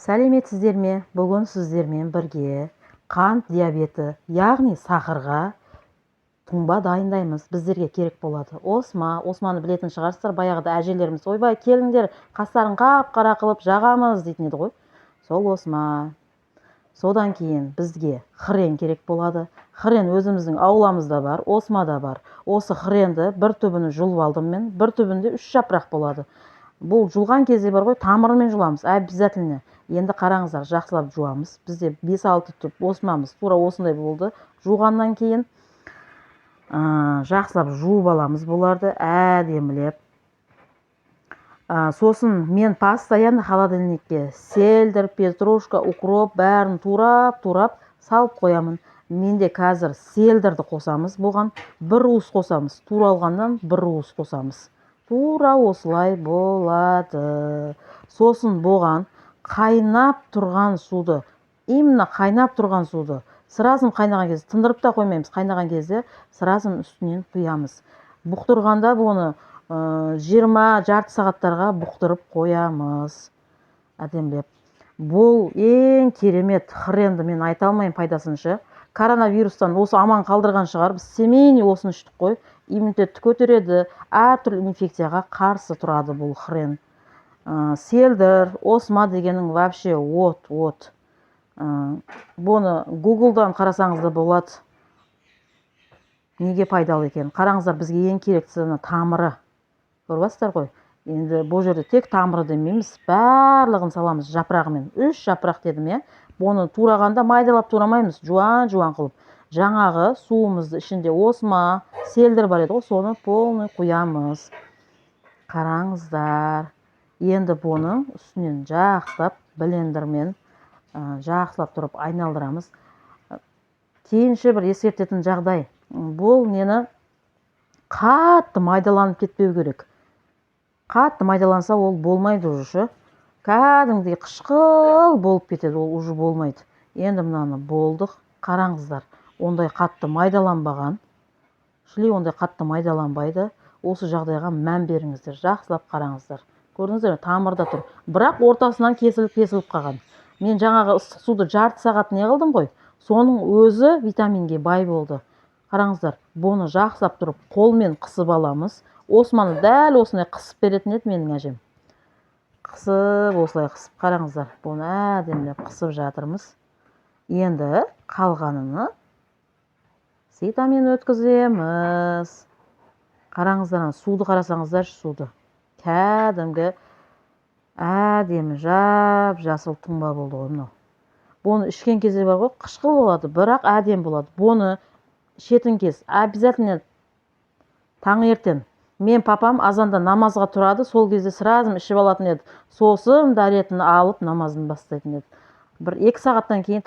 Сәлеметсіздер ме? Бүгін сіздермен бірге қант диабеті, яғни сахарға тұнба дайындаймыз. Біздерге керек болады. Османы білетін шығарсыздар. Баяғыда әжелеріміз, ойбай, келіңдер, қастарын қап-қара қылып жағамыз дейтін еді ғой. Сол осма. Содан кейін бізге хрен керек болады. Хрен өзіміздің ауламызда бар, осмада бар. Осы хренді бір түбіні жұлып алдым мен, бір түбінде 3 жапырақ болады. Бұл жұлған кезде бар ғой, тамырымен жұламыз, обязательно. Енді қараңыздар, жақсылап жуамыз. Бізде 5-6 түп осмамыз тура осындай болды. Жуғаннан кейін жақсылап жуып аламыз бұларды, әдемілеп. Сосын мен постоянно холодильникке сельдер, петрушка, укроп бәрін турап салып қоямын. Менде қазір сельдерді қосамыз, бұған бір уыс қосамыз. Туралғаннан бір уыс қосамыз. Тура осылай болады. Сосын бұған қайнап тұрған суды, именно қайнап тұрған суды, сырасын қайнаған кезде, тындырып та қоймаймыз, қайнаған кезде сырасын үстінен құямыз. Бұқтырғанда бұны 20 жарты сағаттарға бұқтырып қоямыз. Әдемілеп. Бұл ең керемет хренді мен айта алмайым пайдасыншы. Коронавирустан осы аман қалдырған шығар. Біз семейный осын іштік қой. Иммунитетті көтереді, әртүрлі инфекцияға қарсы тұрады бұл хрен. Сельдер, осма дегенің вообще от. Бұны Google'дан қарасаңыз да болады. Неге пайдалы екен? Қараңыздар, бізге ең керектісі тамыры. Көріп ғой. Енді бұл жерде тек тамыры демейміз, барлығын саламыз жапырағымен. 3 жапырақ дедім, е. Бұны турағанда майдалап турамаймыз, жуан қылып. Жаңағы суымызды ішінде осма, сельдер бар еді ғой, соны полный құямыз. Қараңыздар. Енді бұны үстінен жақсылап блендермен жақсылап тұрып айналдырамыз. Кейінше бір ескертетін жағдай. Бұл нені қатты майдаланып кетпеу керек. Қатты майдаланса ол болмайды уже. Кәдімгідей қышқыл болып кетеді, ол уже болмайды. Енді мынаны болдық. Қараңыздар. Ондай қатты майдаланбаған. Ондай қатты майдаланбайды. Осы жағдайға мән беріңіздер. Жақсылап қараңыздар. Көрдіңіздер, тамырда тұр. Бірақ ортасынан кесіліп қалған. Мен жаңағы ыстық суды жарты сағат не қылдым ғой. Соның өзі витаминге бай болды. Қараңыздар, бұны жақсылап тұрып қолмен қысып аламыз. Османы дәл осындай қысып беретін еді менің әжем. Қысып, осылай қысып, қараңыздар. Бұны әдемілеп қысып жатырмыз. Енді қалғанını ситамен өткіземіз. Қараңыздар, суды қарасаңыздар, суды. Кәдімгі әдемі жасыл тұнба болды ғой мынау. Бұны ішкен кезде бар ғой, қышқыл болады, бірақ әдем болады. Бұны шетін кес, обязательно таңертең. Мен папам азанда намазға тұрады, сол кезде сразу ішіп алатын еді. Сосын дәретін алып намазын бастайтын еді. Бір 2 сағаттан кейін